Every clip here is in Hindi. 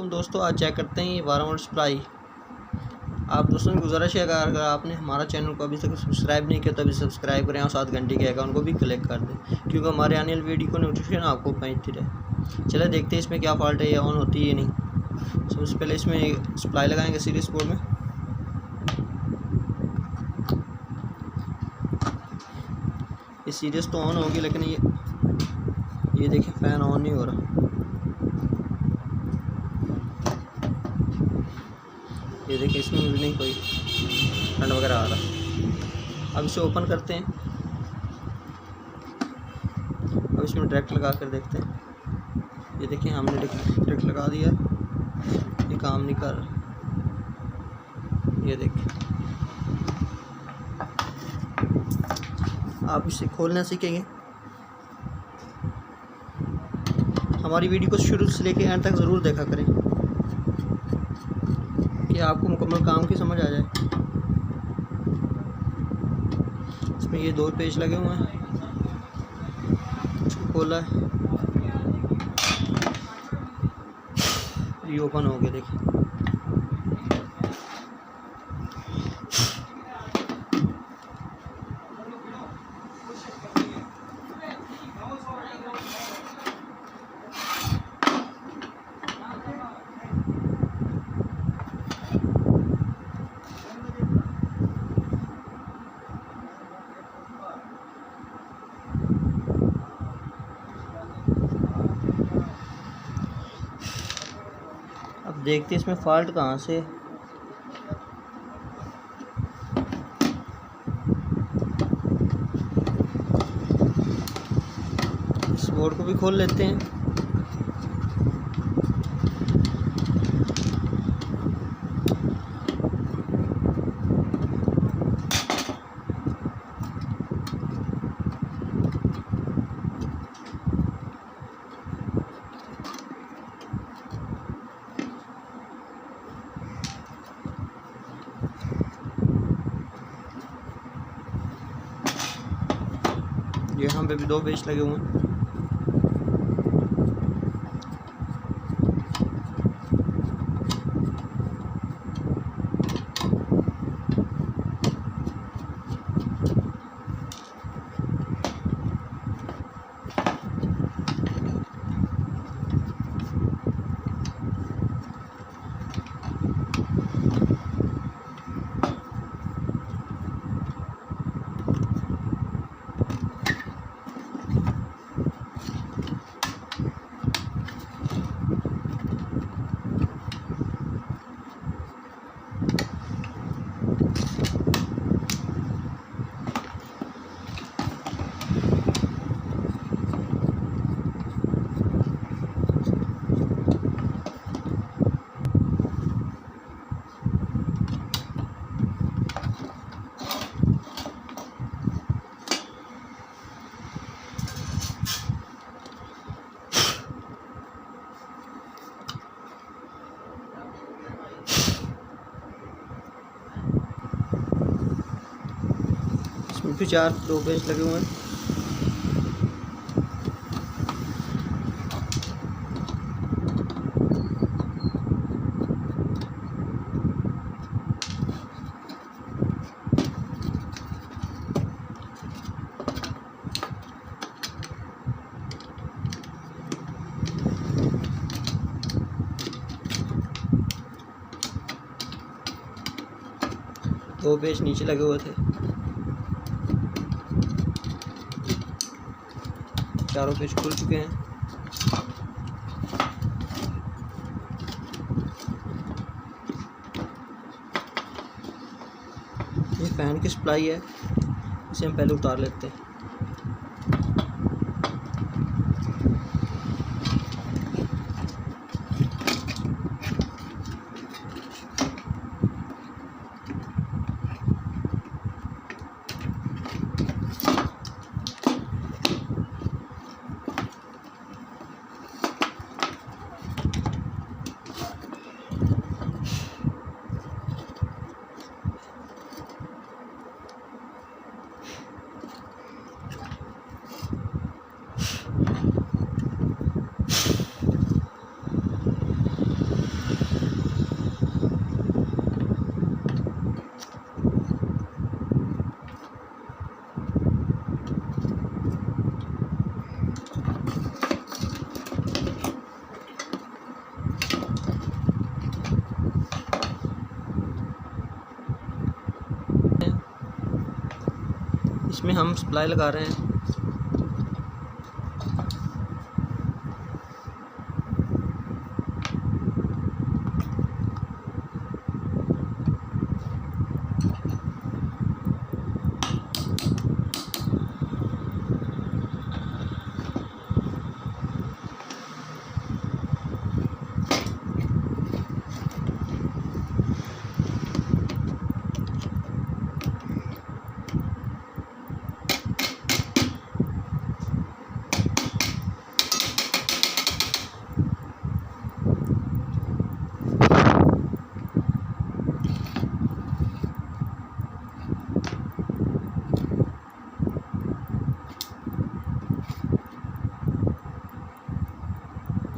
वालेकुम दोस्तों, आज चेक करते हैं ये 12 वोल्ट सप्लाई। आप दोस्तों की गुजारिश है अगर आपने हमारा चैनल को अभी तक सब्सक्राइब नहीं किया तो अभी सब्सक्राइब करें और साथ घंटी के आइकन को भी क्लिक कर दें, क्योंकि हमारे आने वाली वीडियो को नोटिफिकेशन आपको पहुंचती रहे। चले देखते हैं इसमें क्या फॉल्ट है, या ऑन होती है या नहीं। सबसे पहले इसमें सप्लाई लगाएंगे सीरीज बोर्ड में। ये सीरीज तो ऑन होगी, लेकिन ये देखिए फ़ैन ऑन नहीं हो रहा। ये देखिए इसमें भी नहीं कोई करंट वगैरह आ रहा। अब इसे ओपन करते हैं। अब इसमें डायरेक्ट लगा कर देखते हैं। ये देखिए हमने डायरेक्ट लगा दिया, ये काम नहीं कर रहा। ये देखिए, आप इसे खोलना सीखेंगे। हमारी वीडियो को शुरू से लेकर एंड तक ज़रूर देखा करें कि आपको मुकम्मल काम की समझ आ जाए। इसमें ये 2 पेज लगे हुए हैं, इसको खोला है, ये ओपन हो गया। देखिए अब देखते हैं इसमें फॉल्ट कहाँ से है। इस बोर्ड को भी खोल लेते हैं। यहाँ पे भी 2 पेज लगे हुए हैं। इसमें भी 2 पेज लगे हुए हैं। दो पेज नीचे लगे हुए थे, 4 पेज खुल चुके हैं। ये फ़ैन की सप्लाई है, इसे हम पहले उतार लेते हैं। इसमें हम सप्लाई लगा रहे हैं।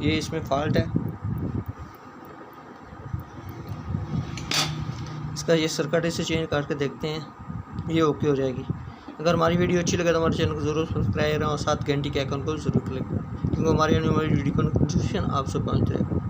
ये इसमें फॉल्ट है, इसका ये सर्किट इसे चेंज करके देखते हैं, ये ओके हो जाएगी। अगर हमारी वीडियो अच्छी लगे तो हमारे चैनल को ज़रूर सब्सक्राइब करें और साथ घंटी के आइकन को जरूर क्लिक करें, क्योंकि हमारी वीडियो का नोटिफिकेशन आप सब पहुँच जाएगा।